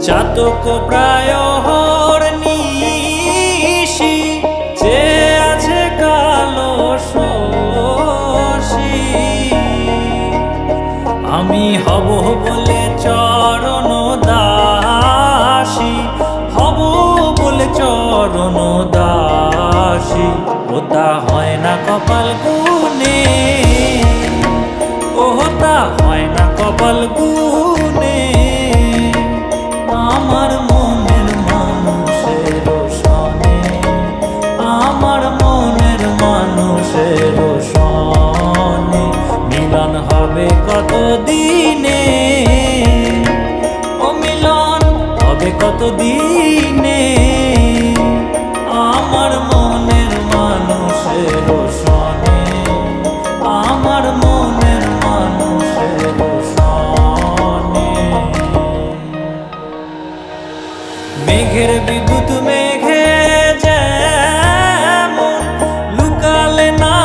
চাতক প্রায় নিশি যে আছে কালো শশী আমি হব বলে চরণ দাসী হব বলে চরণ দাসী ওটা হয় না কপাল গুনে ওটা হয় না কপাল গুনে আমার মনের মানুষের সনে আমার মনের মানুষের সনে মিলন হবে কত দিনে ও মিলন হবে কত দিনে আমার মনের মানুষের সনে আমার মনের মানুষের সনে মেঘের বিদ্যুৎ মেঘে যেমন লুকালে না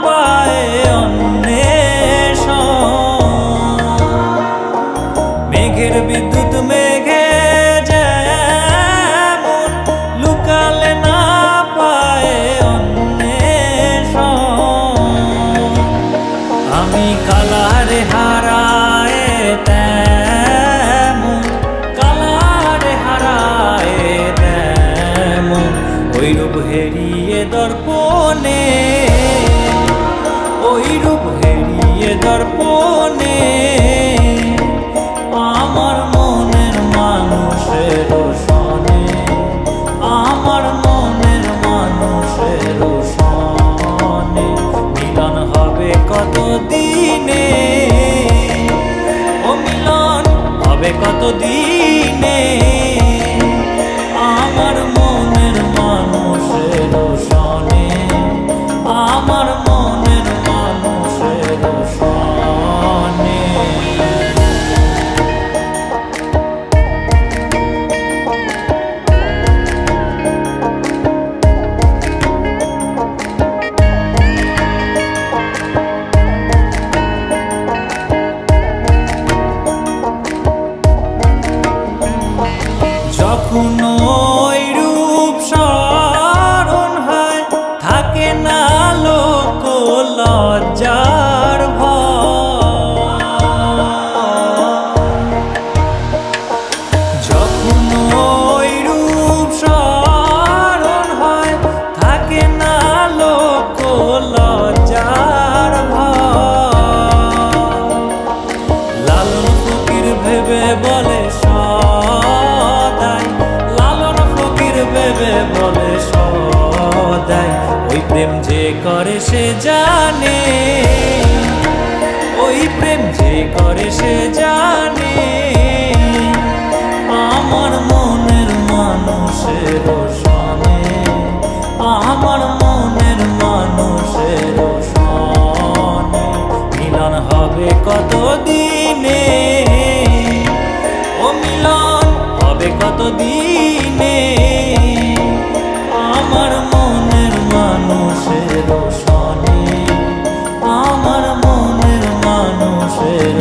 পায় অন্বেষণ মেঘের বিদ্যুৎ মেঘে যেমন লুকালে না পায় অন্বেষণ আমি কালারে হারায় ওই রূপ হেরিয়ে দর্পণে ওই রূপ হেরিয়ে দর্পণে আমার মনের মানুষের সনে আমার মনের মানুষের সনে মিলন হবে কত দিনে ও মিলন হবে কত দিনে আমার মনের মানুষের সনে আমার মনের মানুষের সনে যখন ওই রূপ স্মরণ হয় থাকে না লোক লজ্জার ভয় যখন ওই রূপ স্মরণ হয় থাকে না লোক লজ্জার ভয় লালন ফকির ভেবে বলে বলে সদাই ওই প্রেম যে করে সে জানে ওই প্রেম যে করে সে জানে আমার মনের মানুষের সনে আমার মনের মানুষের সনে মিলন হবে কত দিনে ও মিলন হবে কত দিনে আমার মনের মানুষের সনে আমার মনের মানুষের